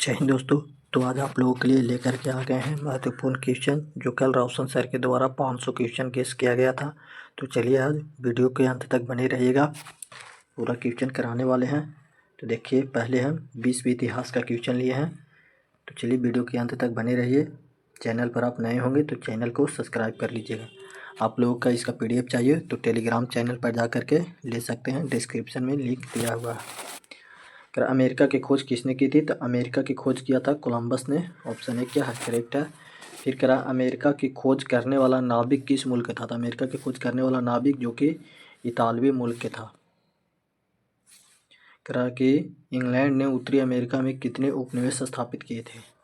जय हिंद दोस्तों। तो आज आप लोगों के लिए लेकर के आ गए हैं महत्वपूर्ण क्वेश्चन जो कल रोशन सर के द्वारा 500 क्वेश्चन गेस किया गया था। तो चलिए आज वीडियो के अंत तक बने रहिएगा, पूरा क्वेश्चन कराने वाले हैं। तो देखिए, पहले हम विश्व इतिहास का क्वेश्चन लिए हैं। तो चलिए वीडियो के अंत तक बने रहिए। चैनल पर आप नए होंगे तो चैनल को सब्सक्राइब कर लीजिएगा। आप लोगों का इसका PDF चाहिए तो टेलीग्राम चैनल पर जा कर के ले सकते हैं, डिस्क्रिप्शन में लिंक दिया हुआ है। अमेरिका की खोज किसने की थी? तो अमेरिका की खोज किया था कोलंबस ने। ऑप्शन ए क्या है? करेक्ट है। फिर करा अमेरिका की खोज करने वाला नाविक किस मुल्क का था? तो अमेरिका की खोज करने वाला नाविक जो कि इतालवी मुल्क के था। करा कि इंग्लैंड ने उत्तरी अमेरिका में कितने उपनिवेश स्थापित किए थे?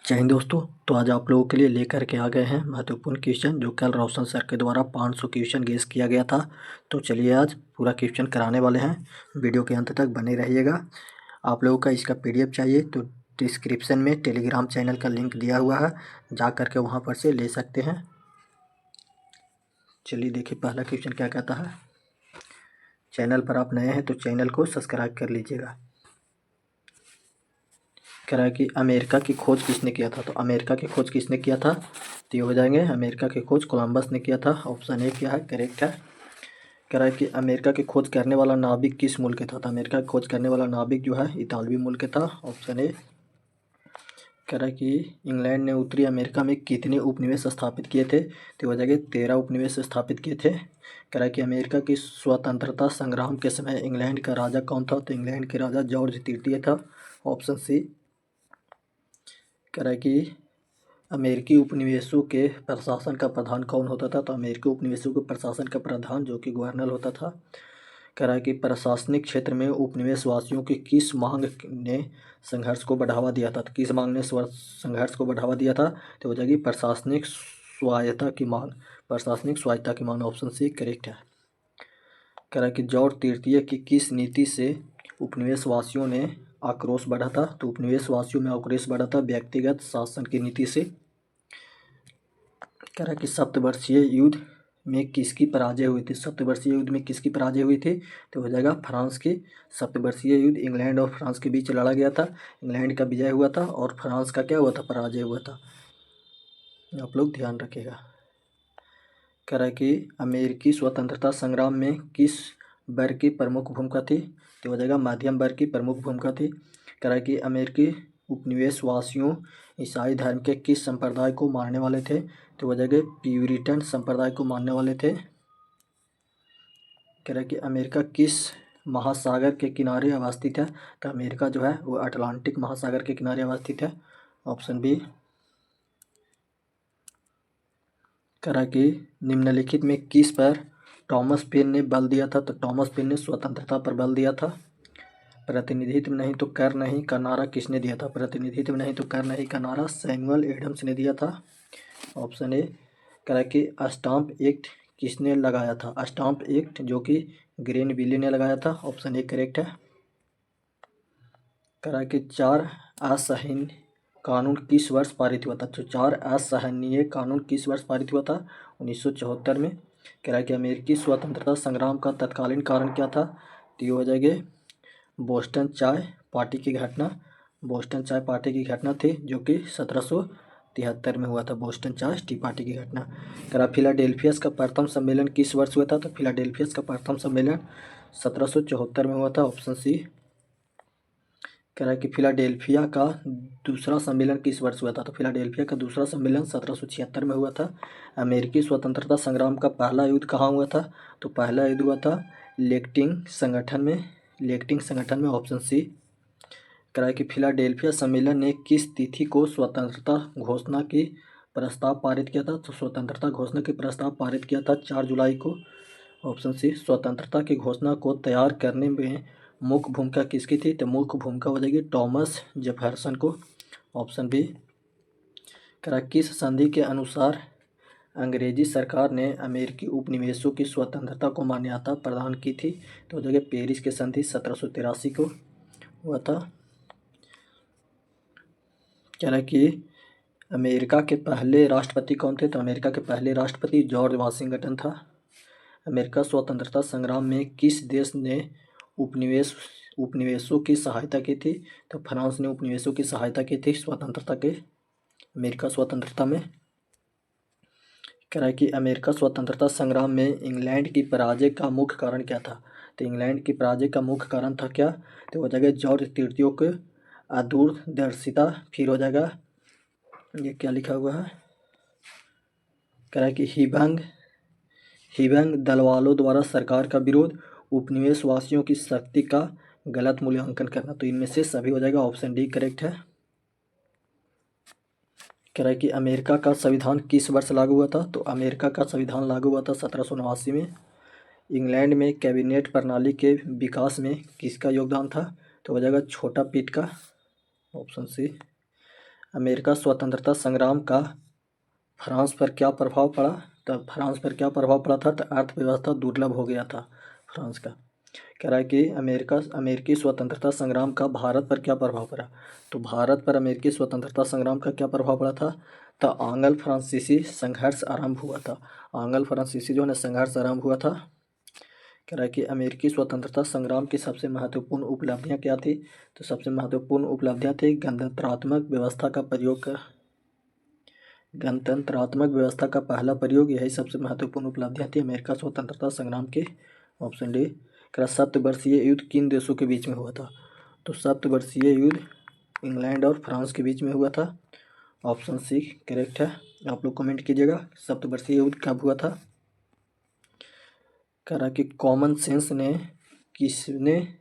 जय हिंद दोस्तों। तो आज आप लोगों के लिए लेकर के आ गए हैं महत्वपूर्ण क्वेश्चन जो कल रोशन सर के द्वारा 500 क्वेश्चन गेस किया गया था। तो चलिए आज पूरा क्वेश्चन कराने वाले हैं, वीडियो के अंत तक बने रहिएगा। आप लोगों का इसका PDF चाहिए तो डिस्क्रिप्शन में टेलीग्राम चैनल का लिंक दिया हुआ है, जा करके वहाँ पर से ले सकते हैं। चलिए देखिए, पहला क्वेश्चन क्या कहता है। चैनल पर आप नए हैं तो चैनल को सब्सक्राइब कर लीजिएगा। कह रहा है कि अमेरिका की खोज किसने किया था? तो अमेरिका की खोज किसने किया था? तो ये हो जाएंगे, अमेरिका की खोज कोलंबस ने किया था। ऑप्शन ए क्या है? करेक्ट है। कह रहा है कि अमेरिका की खोज करने वाला नाविक किस मुल्क का था? तो अमेरिका की खोज करने वाला नाविक जो है इतालवी मुल्क का था। Option A. कह रहा है कि इंग्लैंड ने उत्तरी अमेरिका में कितने उपनिवेश स्थापित किए थे? तो हो जाएगा 13 उपनिवेश स्थापित किए थे। कह रहा है कि अमेरिका की स्वतंत्रता संग्राम के समय इंग्लैंड का राजा कौन था? तो इंग्लैंड के राजा जॉर्ज तृतीय था। Option C. कह रहा है कि अमेरिकी उपनिवेशों के प्रशासन का प्रधान कौन होता था? तो अमेरिकी उपनिवेशों के प्रशासन का प्रधान जो कि गवर्नर होता था। कह रहा है कि प्रशासनिक क्षेत्र में उपनिवेश वासियों की किस मांग ने संघर्ष को बढ़ावा दिया था? तो किस मांग ने संघर्ष को बढ़ावा दिया था? तो हो जाएगी प्रशासनिक स्वायत्ता की मांग। प्रशासनिक स्वायत्ता की मांग। ऑप्शन सी करेक्ट है। कह रहा है कि जॉर्ज तृतीय की किस नीति से उपनिवेश वासियों ने आक्रोश बढ़ा था? तो उपनिवेश वासियों में आक्रोश बढ़ा था व्यक्तिगत शासन की नीति से। कह रहा है कि सप्तवर्षीय युद्ध में किसकी पराजय हुई थी? सप्तवर्षीय युद्ध में किसकी पराजय हुई थी? तो हो जाएगा फ्रांस की। सप्तवर्षीय युद्ध इंग्लैंड और फ्रांस के बीच लड़ा गया था। इंग्लैंड का विजय हुआ था और फ्रांस का क्या हुआ था? पराजय हुआ था। आप लोग ध्यान रखिएगा। कह रहा है कि अमेरिकी स्वतंत्रता संग्राम में किस वर्ग की प्रमुख भूमिका थी? तो हो जाएगा मध्यम वर्ग की प्रमुख भूमिका थी। कह रहा है कि अमेरिकी उपनिवेश वासियों ईसाई धर्म के किस संप्रदाय को मानने वाले थे? तो हो जाएगा प्यूरिटन संप्रदाय को मानने वाले थे। कह रहा है कि अमेरिका किस महासागर के किनारे अवस्थित है? तो अमेरिका जो है वो अटलांटिक महासागर के किनारे अवस्थित है। Option B. कह रहा है कि निम्नलिखित में किस पर टॉमस पेन ने बल दिया था? तो टॉमस पेन ने स्वतंत्रता पर बल दिया था। प्रतिनिधित्व नहीं तो कर नहीं का नारा किसने दिया था? प्रतिनिधित्व नहीं तो कर नहीं का नारा सैमुअल एडम्स ने दिया था। Option A. कह रहा है कि स्टाम्प एक्ट किसने लगाया था? स्टाम्प एक्ट जो कि ग्रेनविले ने लगाया था। ऑप्शन ए करेक्ट है। कह रहा है कि 4 असहनीय कानून किस वर्ष पारित हुआ था? तो 4 असहनीय कानून किस वर्ष पारित हुआ था? 1974 में। कह रहा है कि अमेरिकी स्वतंत्रता संग्राम का तत्कालीन कारण क्या था? तो ये हो जाएगी बोस्टन चाय पार्टी की घटना। बोस्टन चाय पार्टी की घटना थी जो कि 1773 में हुआ था। बोस्टन चाय टी पार्टी की घटना। कह रहा फिलाडेल्फियस का प्रथम सम्मेलन किस वर्ष हुआ था? तो फिलाडेल्फियस का प्रथम सम्मेलन 1774 में हुआ था। Option C. कह रहा है कि फिलाडेल्फिया का दूसरा सम्मेलन किस वर्ष हुआ था? तो फिलाडेल्फिया का दूसरा सम्मेलन 1776 में हुआ था। अमेरिकी स्वतंत्रता संग्राम का पहला युद्ध कहाँ हुआ था? तो पहला युद्ध हुआ था लेक्टिंग संगठन में। लेक्टिंग संगठन में। Option C. कह रहा है कि फिलाडेल्फिया सम्मेलन ने किस तिथि को स्वतंत्रता घोषणा की प्रस्ताव पारित किया था? तो स्वतंत्रता घोषणा की प्रस्ताव पारित किया था 4 जुलाई को। Option C. स्वतंत्रता की घोषणा को तैयार करने में मुख्य भूमिका किसकी थी? तो मुख्य भूमिका हो जाएगी टॉमस जेफरसन को। Option B. कह रहा किस संधि के अनुसार अंग्रेजी सरकार ने अमेरिकी उपनिवेशों की स्वतंत्रता को मान्यता प्रदान की थी? तो हो जाएगा पेरिस के संधि 1783 को हुआ था। कह रहा है कि अमेरिका के पहले राष्ट्रपति कौन थे? तो अमेरिका के पहले राष्ट्रपति जॉर्ज वाशिंगटन था। अमेरिका स्वतंत्रता संग्राम में किस देश ने उपनिवेशों की सहायता की थी? तो फ्रांस ने उपनिवेशों की सहायता की थी स्वतंत्रता के अमेरिका स्वतंत्रता में। कह रहा है कि अमेरिका स्वतंत्रता संग्राम में इंग्लैंड की पराजय का मुख्य कारण क्या था? तो इंग्लैंड की पराजय का मुख्य कारण था क्या? तो हो जाएगा जॉर्ज तृतीय की अदूरदर्शिता। फिर हो जाएगा, ये क्या लिखा हुआ है, कह रहा है कि हिबंग दल वालों द्वारा सरकार का विरोध, उपनिवेश वासियों की शक्ति का गलत मूल्यांकन करना। तो इनमें से सभी हो जाएगा, ऑप्शन डी करेक्ट है। कह रहा है कि अमेरिका का संविधान किस वर्ष लागू हुआ था? तो अमेरिका का संविधान लागू हुआ था 1789 में। इंग्लैंड में कैबिनेट प्रणाली के विकास में किसका योगदान था? तो हो जाएगा छोटा पीट का, ऑप्शन सी। अमेरिका स्वतंत्रता संग्राम का फ्रांस पर क्या प्रभाव पड़ा? तो फ्रांस पर क्या प्रभाव पड़ा था? तो अर्थव्यवस्था दुर्लभ हो गया था फ्रांस का। कह रहा है कि अमेरिकी स्वतंत्रता संग्राम का भारत पर क्या प्रभाव पड़ा? तो भारत पर अमेरिकी स्वतंत्रता संग्राम का क्या प्रभाव पड़ा था? तो आंग्ल फ्रांसीसी संघर्ष आरंभ हुआ था। आंग्ल फ्रांसीसी जो है संघर्ष आरंभ हुआ था। कह रहा है कि अमेरिकी स्वतंत्रता संग्राम की सबसे महत्वपूर्ण उपलब्धियां क्या थी? तो सबसे महत्वपूर्ण उपलब्धियां थी गणतंत्रात्मक व्यवस्था का पहला प्रयोग। यही सबसे महत्वपूर्ण उपलब्धियां थी अमेरिका स्वतंत्रता संग्राम के, ऑप्शन डी। कह सप्तवर्षीय युद्ध किन देशों के बीच में हुआ था? तो सप्तवर्षीय युद्ध इंग्लैंड और फ्रांस के बीच में हुआ था, ऑप्शन सी करेक्ट है। आप लोग कमेंट कीजिएगा सप्तवर्षीय युद्ध कब हुआ था। कह रहा कि कॉमन सेंस ने किसने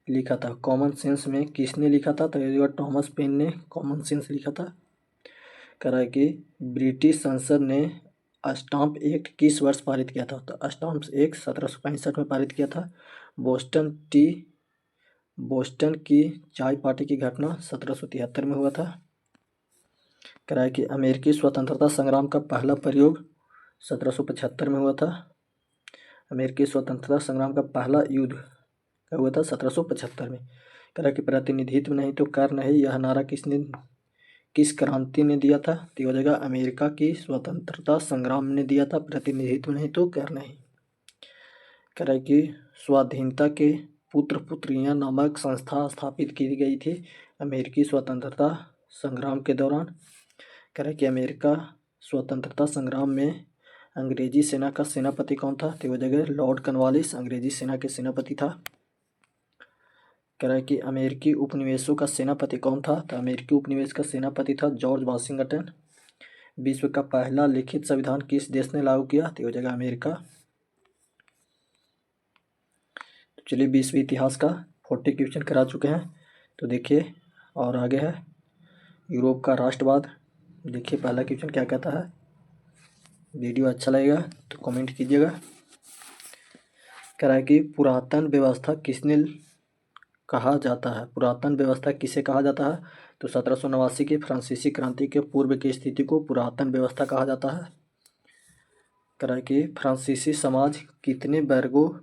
लिखा था? कॉमन सेंस में किसने लिखा था? तो ये टॉमस पेन ने कॉमन सेंस लिखा था। कह रहा है कि ब्रिटिश संसद ने स्टाम्प एक्ट किस वर्ष पारित किया था? तो स्टाम्प एक्ट 1765 में पारित किया था। बोस्टन की चाय पार्टी की घटना 1773 में हुआ था। कह रहा है कि अमेरिकी स्वतंत्रता संग्राम का पहला प्रयोग 1775 में हुआ था। अमेरिकी स्वतंत्रता संग्राम का पहला युद्ध कब हुआ था? 1775 में। कह रहा है कि प्रतिनिधित्व नहीं तो कर नहीं, यह नारा किस क्रांति ने दिया था? तो हो जाएगा अमेरिका की स्वतंत्रता संग्राम ने दिया था, प्रतिनिधित्व नहीं तो कर नहीं। कह रहा है कि स्वाधीनता के पुत्र पुत्रियां नामक संस्था स्थापित की गई थी अमेरिकी स्वतंत्रता संग्राम के दौरान। कह रहा है कि अमेरिका स्वतंत्रता संग्राम में अंग्रेजी सेना का सेनापति कौन था? तो हो जाएगा लॉर्ड कॉर्नवालिस अंग्रेजी सेना के सेनापति था। कह रहा है कि अमेरिकी उपनिवेशों का सेनापति कौन था? तो अमेरिकी उपनिवेश का सेनापति था जॉर्ज वाशिंगटन। विश्व का पहला लिखित संविधान किस देश ने लागू किया? तो हो जाएगा अमेरिका। तो चलिए विश्व इतिहास का 40 क्वेश्चन करा चुके हैं। तो देखिए और आगे है यूरोप का राष्ट्रवाद। देखिए पहला क्वेश्चन क्या कहता है। वीडियो अच्छा लगेगा तो कमेंट कीजिएगा। कह रहा है कि पुरातन व्यवस्था किसने कहा जाता है? पुरातन व्यवस्था किसे कहा जाता है? तो 1789 की फ्रांसीसी क्रांति के पूर्व की स्थिति को पुरातन व्यवस्था कहा जाता है। कह रहा है कि फ्रांसीसी समाज कितने वर्गों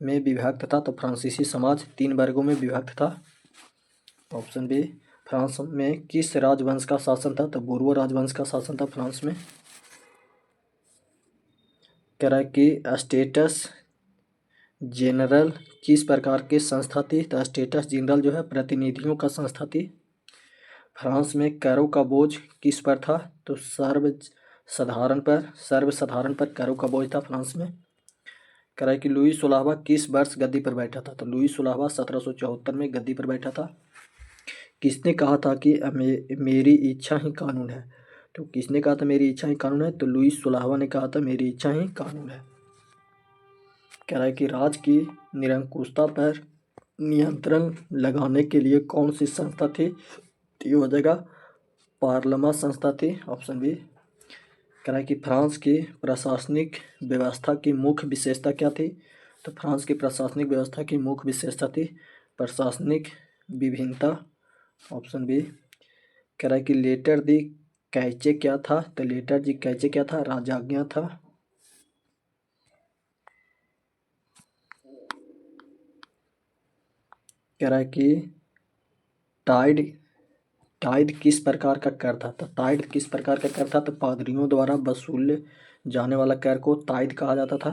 में विभक्त था? तो फ्रांसीसी समाज 3 वर्गों में विभक्त था, ऑप्शन बी। फ्रांस में किस राजवंश का शासन था? तो बूर्बो राजवंश का शासन था फ्रांस में। कह रहा है कि स्टेटस जनरल किस प्रकार की संस्था थी? तो स्टेटस जनरल जो है प्रतिनिधियों का संस्था थी। फ्रांस में करों का बोझ किस पर था? तो सर्वसाधारण पर करों का बोझ था फ्रांस में। कह रहा है कि लुई 16वां किस वर्ष गद्दी पर बैठा था? तो लुई 16वां 1774 में गद्दी पर बैठा था। किसने कहा था कि मेरी इच्छा ही कानून है? तो किसने कहा था मेरी इच्छा ही कानून है? तो लुई 16वां ने कहा था मेरी इच्छा ही कानून है। कह रहा है कि राज की निरंकुशता पर नियंत्रण लगाने के लिए कौन सी संस्था थी? तो ये हो जाएगा पार्लमा संस्था थी, ऑप्शन बी। कह रहा है कि फ्रांस की प्रशासनिक व्यवस्था की मुख्य विशेषता क्या थी? तो फ्रांस की प्रशासनिक व्यवस्था की मुख्य विशेषता थी प्रशासनिक विभिन्नता, ऑप्शन बी। कह रहा है कि लेटर दी कैचे क्या था? तो लेटर दी कैचे क्या था? राजाज्ञा था। कह रहा है कि टाइड टाइड किस प्रकार का कर था? तो टाइड किस प्रकार का कर था? तो पादरियों द्वारा वसूले जाने वाला कर को टाइड कहा जाता था।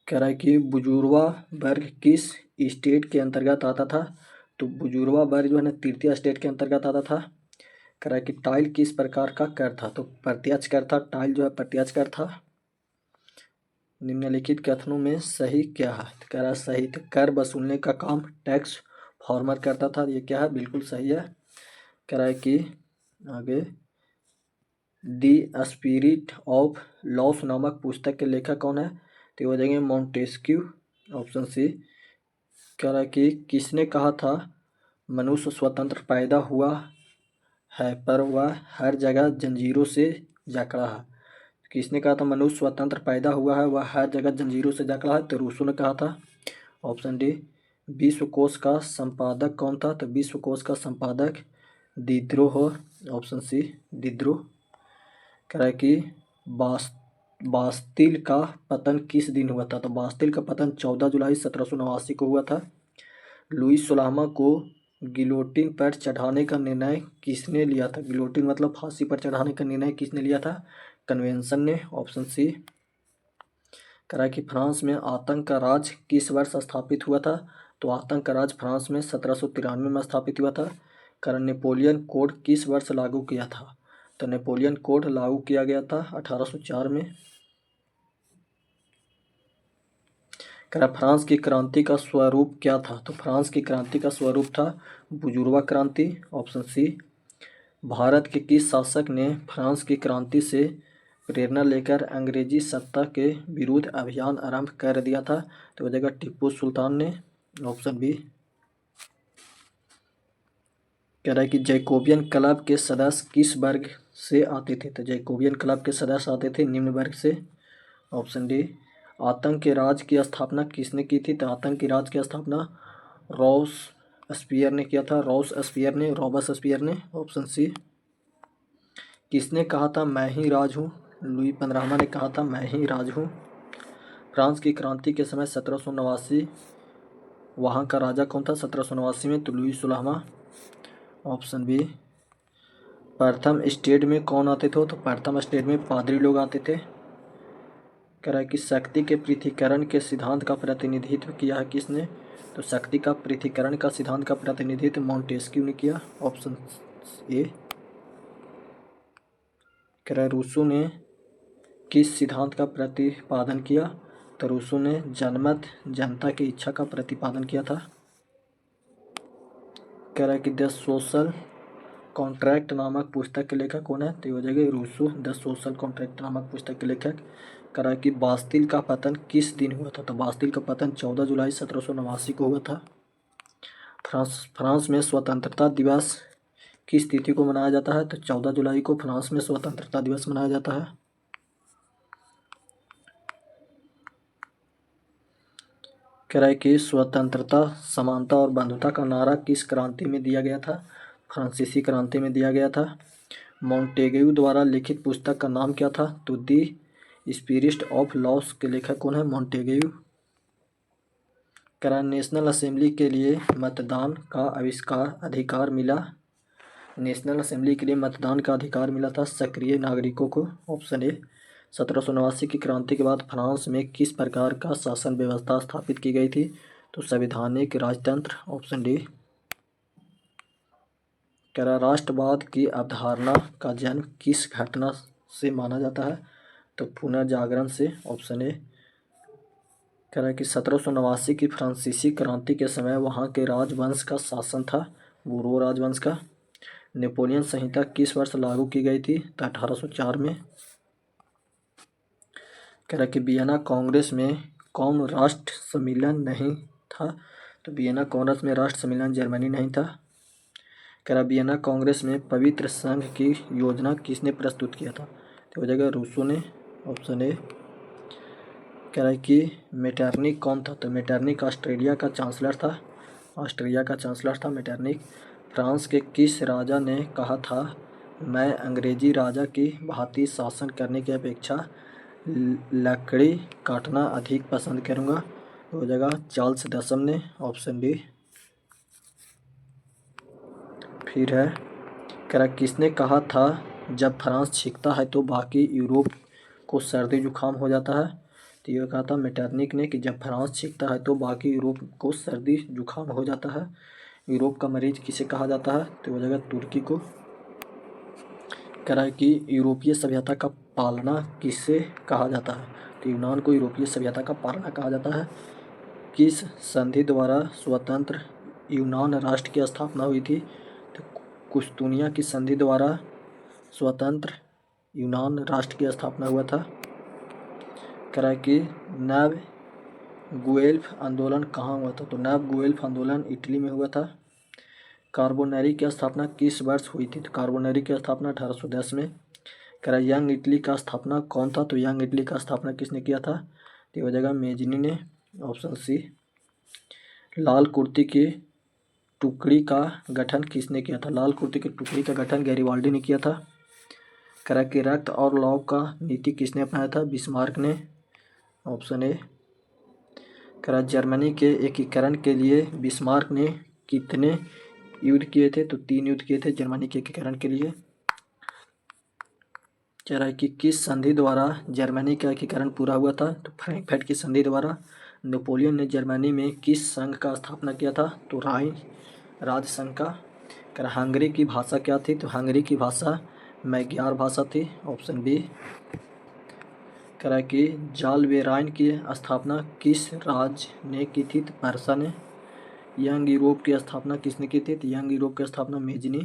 कह रहा है कि बुजुर्वा वर्ग किस स्टेट के अंतर्गत आता था? तो बुजुर्वा वर्ग जो है ना तृतीय स्टेट के अंतर्गत आता था। कह रहा है कि टाइल किस प्रकार का कर था? तो प्रत्यक्ष कर था। टाइल जो है प्रत्यक्ष कर था। निम्नलिखित कथनों में सही क्या है? तो कह रहा है सही। तो कर वसूलने का काम टैक्स फॉर्मर करता था। ये क्या है? बिल्कुल सही है। कह रहा है कि आगे दी स्पिरिट ऑफ लॉस नामक पुस्तक के लेखक कौन है? तो ये हो जाएंगे मॉन्टेस्क्यू। Option C. कह रहा है कि किसने कहा था मनुष्य स्वतंत्र पैदा हुआ है पर वह हर जगह जंजीरों से जकड़ा है? किसने कहा था मनुष्य स्वतंत्र पैदा हुआ है वह हर जगह जंजीरों से जकड़ा है? तो रूसो ने कहा था। Option D. विश्वकोश का संपादक कौन था? तो विश्वकोश का संपादक दिद्रो हो। Option C Diderot. कह रहा है कि बास्तिल का पतन किस दिन हुआ था? तो बास्तिल का पतन 14 जुलाई 1789 को हुआ था। लुईस 16वां को गिलोटिन पर चढ़ाने का निर्णय किसने लिया था? गिलोटिन मतलब फांसी पर चढ़ाने का निर्णय किसने लिया था? कन्वेंशन ने। Option C. कह रहा है कि फ्रांस में आतंक का राज किस वर्ष स्थापित हुआ था? तो आतंक का राज फ्रांस में 1793 में स्थापित हुआ था। कारण नेपोलियन कोड किस वर्ष लागू किया था? तो नेपोलियन कोड लागू किया गया था 1804 में। कह रहा फ्रांस की क्रांति का स्वरूप क्या था? तो फ्रांस की क्रांति का स्वरूप था बुजुर्वा क्रांति। Option C. भारत के किस शासक ने फ्रांस की क्रांति से प्रेरणा लेकर अंग्रेजी सत्ता के विरुद्ध अभियान आरंभ कर दिया था? तो वह जगह टीपू सुल्तान ने। Option B. कह रहा है कि जैकोबियन क्लब के सदस्य किस वर्ग से आते थे? तो जैकोबियन क्लब के सदस्य आते थे निम्न वर्ग से। Option D. आतंक के राज की स्थापना किसने की थी? तो आतंक के राज की स्थापना रॉस स्पियर ने किया था। रॉस स्पियर ने, रॉबर्ट स्पियर ने। Option C. किसने कहा था मैं ही राज हूँ? लुई 15वां ने कहा था मैं ही राज हूँ। फ्रांस की क्रांति के समय 1789 वहाँ का राजा कौन था 1789 में? तो लुई 16वां। Option B. प्रथम स्टेट में कौन आते थे? तो प्रथम स्टेट में पादरी लोग आते थे। कह रहा है कि शक्ति के पृथक्करण के सिद्धांत का प्रतिनिधित्व किया है किसने? तो शक्ति का पृथक्करण का सिद्धांत का प्रतिनिधित्व मॉन्टेस्क्यू ने किया। Option A. कह रहा है रूसो ने किस सिद्धांत का प्रतिपादन किया? तो रूसो ने जनमत जनता की इच्छा का प्रतिपादन किया था। कह रहा है कि द सोशल कॉन्ट्रैक्ट नामक पुस्तक के लेखक कौन है? तो हो जाएगा रूसो। द सोशल कॉन्ट्रैक्ट नामक पुस्तक के लेखक। कह रहा है कि बास्तिल का पतन किस दिन हुआ था? तो बास्तिल का पतन 14 जुलाई 1789 को हुआ था। फ्रांस में स्वतंत्रता दिवस किस तिथि को मनाया जाता है? तो 14 जुलाई को फ्रांस में स्वतंत्रता दिवस मनाया जाता है। कह रहा है कि स्वतंत्रता समानता और बंधुता का नारा किस क्रांति में दिया गया था? फ्रांसीसी क्रांति में दिया गया था। मॉन्टेग्यू द्वारा लिखित पुस्तक का नाम क्या था? तो दी स्पिरिट ऑफ लॉस के लेखक कौन है? मॉन्टेग्यू। कह रहा है नेशनल असेंबली के लिए मतदान का आविष्कार अधिकार मिला? नेशनल असेंबली के लिए मतदान का अधिकार मिला था सक्रिय नागरिकों को। Option A. 1789 की क्रांति के बाद फ्रांस में किस प्रकार का शासन व्यवस्था स्थापित की गई थी? तो संवैधानिक राजतंत्र। Option D. कह रहा राष्ट्रवाद की अवधारणा का जन्म किस घटना से माना जाता है? तो पुनर्जागरण से। Option A. कह रहा है कि 1789 की फ्रांसीसी क्रांति के समय वहाँ के राजवंश का शासन था बोरो राजवंश का। नेपोलियन संहिता किस वर्ष लागू की गई थी? तो 1804 में। कह रहा है कि वियना कांग्रेस में कौन राष्ट्र सम्मेलन नहीं था? तो वियना कांग्रेस में राष्ट्र सम्मेलन जर्मनी नहीं था। कह रहा वियना कांग्रेस में पवित्र संघ की योजना किसने प्रस्तुत किया था? तो हो जाएगा रूसो ने। Option A. कह रहा है कि मेटरनिक कौन था? तो मेटरनिक ऑस्ट्रेलिया का चांसलर था। ऑस्ट्रेलिया का चांसलर था मेटरनिक। फ्रांस के किस राजा ने कहा था मैं अंग्रेजी राजा की भांति शासन करने की अपेक्षा लकड़ी काटना अधिक पसंद करूँगा? हो जाएगा चार्ल्स दसम ने। Option D. फिर है कह रहा किसने कहा था जब फ्रांस छींकता है तो बाकी यूरोप को सर्दी जुकाम हो जाता है। तो ये कहा था मेटरनिक ने कि जब फ्रांस छींकता है तो बाकी यूरोप को सर्दी जुकाम हो जाता है। यूरोप का मरीज किसे कहा जाता है, तो वो जगह तुर्की को। कह रहा है कि यूरोपीय सभ्यता का पालना किसे कहा जाता है, तो यूनान को यूरोपीय सभ्यता का पालना कहा जाता है। किस संधि द्वारा स्वतंत्र यूनान राष्ट्र की स्थापना हुई थी, तो कुस्तुनिया की संधि द्वारा स्वतंत्र यूनान राष्ट्र की स्थापना हुआ था। कह रहा है कि नैब गुएल्फ आंदोलन कहाँ हुआ था, तो नैब गुएल्फ आंदोलन इटली में हुआ था। कार्बोनेरी की स्थापना किस वर्ष हुई थी, तो कार्बोनेरी की स्थापना 1810 में। कह रहा है यंग इटली का स्थापना कौन था, तो यंग इटली का स्थापना किसने किया था, तो हो जाएगा मेजनी ने, ऑप्शन सी। लाल कुर्ती की टुकड़ी का गठन किसने किया था, लाल कुर्ती की टुकड़ी का गठन गैरिबाल्डी ने किया था। कह रहा है कि रक्त और लौह का नीति किसने अपनाया था, बिस्मार्क ने, ऑप्शन ए। कह रहा है जर्मनी के एकीकरण के लिए बिस्मार्क ने कितने युद्ध किए थे, तो 3 युद्ध किए थे जर्मनी के एकीकरण के लिए। कह रहा है कि किस संधि द्वारा जर्मनी का एकीकरण पूरा हुआ था, तो फ्रैंकफर्ट की संधि द्वारा। नेपोलियन ने जर्मनी में किस संघ का स्थापना किया था, तो राइन राज्य संघ का। कह रहा हंगरी की भाषा क्या थी, तो हंगरी की भाषा मैग्यार भाषा थी, ऑप्शन बी। कह रहा है कि जालबेराइन की स्थापना किस राज्य ने की थी, तो पर्सा ने। यंग यूरोप की स्थापना किसने की थी, तो यंग यूरोप की स्थापना मेजनी।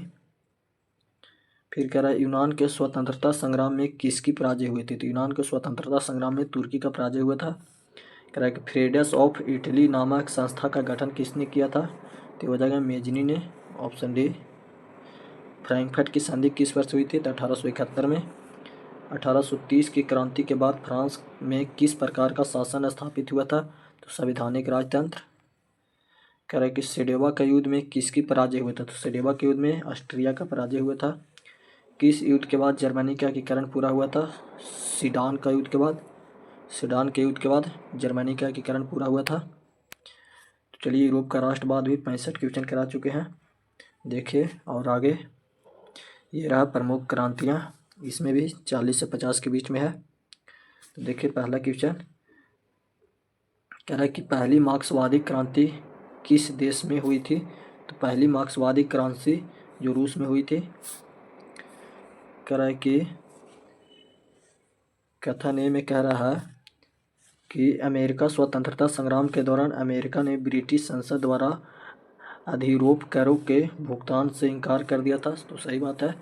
फिर कह रहा है यूनान के स्वतंत्रता संग्राम में किसकी पराजय हुई थी, तो यूनान के स्वतंत्रता संग्राम में तुर्की का पराजय हुआ था। कह रहा है कि फ्रेडस ऑफ इटली नामक संस्था का गठन किसने किया था, तो हो जाएगा मेजनी ने, ऑप्शन डी। फ्रैंकफर्ट की संधि किस वर्ष हुई थी, तो 1871 में। 1830 की क्रांति के बाद फ्रांस में किस प्रकार का शासन स्थापित हुआ था, तो संवैधानिक राजतंत्र। कह रहा है कि सेडेवा का युद्ध में किसकी पराजय हुआ था, तो सेडेवा के युद्ध में ऑस्ट्रिया का पराजय हुआ था। किस युद्ध के बाद जर्मनी का एकीकरण पूरा हुआ था, सीडान का युद्ध के बाद। सीडान के युद्ध के बाद जर्मनी का एकीकरण पूरा हुआ था। तो चलिए यूरोप का राष्ट्रवाद भी 65 क्वेश्चन करा चुके हैं, देखिए। और आगे ये रहा प्रमुख क्रांतियाँ, इसमें भी 40 से 50 के बीच में है। तो देखिए पहला क्वेश्चन कह रहा है कि पहली मार्क्सवादी क्रांति किस देश में हुई थी, तो पहली मार्क्सवादी क्रांति जो रूस में हुई थी। कह रहा है कि कथन ए में कह रहा है कि अमेरिका स्वतंत्रता संग्राम के दौरान अमेरिका ने ब्रिटिश संसद द्वारा अधिरोप करों के भुगतान से इनकार कर दिया था, तो सही बात है।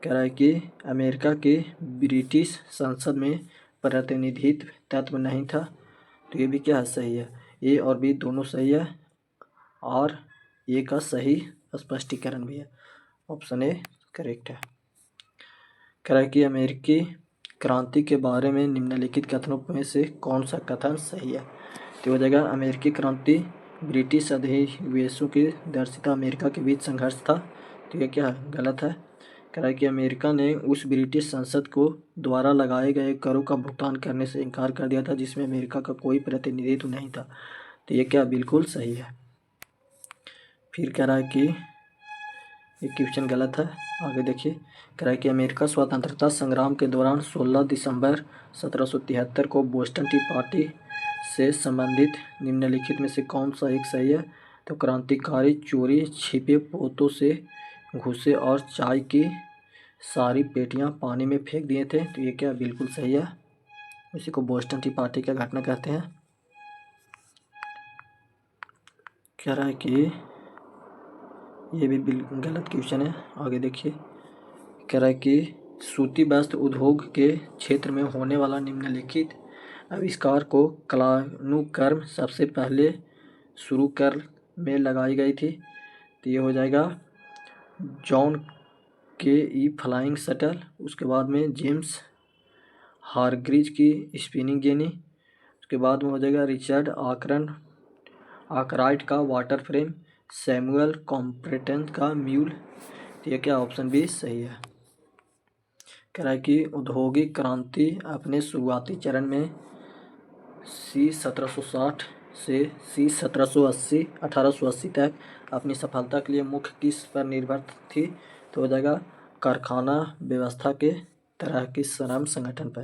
कह रहा है कि अमेरिका के ब्रिटिश संसद में प्रतिनिधित्व तत्व नहीं था, तो ये भी क्या है, सही है। ए और बी दोनों सही है, और ए का सही स्पष्टीकरण भी है, ऑप्शन ए करेक्ट है। कह रहा है कि अमेरिकी क्रांति के बारे में निम्नलिखित कथनों में से कौन सा कथन सही है, तो हो जाएगा अमेरिकी क्रांति ब्रिटिश अधिनिवेशों की दर्शिता अमेरिका के बीच संघर्ष था, तो ये क्या है, गलत है। कह रहा है कि अमेरिका ने उस ब्रिटिश संसद को द्वारा लगाए गए करों का भुगतान करने से इनकार कर दिया था जिसमें अमेरिका का कोई प्रतिनिधित्व नहीं था, तो ये क्या बिल्कुल सही है। फिर कह रहा है कि ये क्वेश्चन गलत है, आगे देखिए। कह रहा है कि अमेरिका स्वतंत्रता संग्राम के दौरान 16 दिसंबर 1773 को बोस्टन टी पार्टी से संबंधित निम्नलिखित में से कौन सा एक सही है, तो क्रांतिकारी चोरी छिपे पोतों से घुसे और चाय की सारी पेटियां पानी में फेंक दिए थे, तो ये क्या बिल्कुल सही है। इसी को बोस्टन टी पार्टी का घटना कहते हैं। कह रहा है कि ये भी गलत क्वेश्चन है, आगे देखिए। कह रहा है कि सूती वस्त्र उद्योग के क्षेत्र में होने वाला निम्नलिखित आविष्कार को कालानुक्रम सबसे पहले शुरू कर में लगाई गई थी, तो ये हो जाएगा जॉन के ई फ्लाइंग शटल, उसके बाद में जेम्स हारग्रीज की स्पिनिंग जेनी, उसके बाद में हो जाएगा रिचर्ड आकराइट का वाटर फ्रेम, सैमुअल कॉम्प्रेटन का म्यूल, तो ये क्या ऑप्शन बी सही है। कह रहा है कि औद्योगिक क्रांति अपने शुरुआती चरण में सी 1760 से सी 1880 तक अपनी सफलता के लिए मुख्य किस पर निर्भर थी? तो हो जाएगा कारखाना व्यवस्था के तरह की श्रम संगठन पर।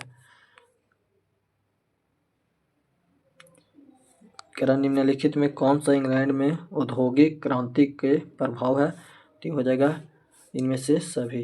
निम्नलिखित में कौन सा इंग्लैंड में औद्योगिक क्रांति के प्रभाव है? तो हो जाएगा इनमें से सभी।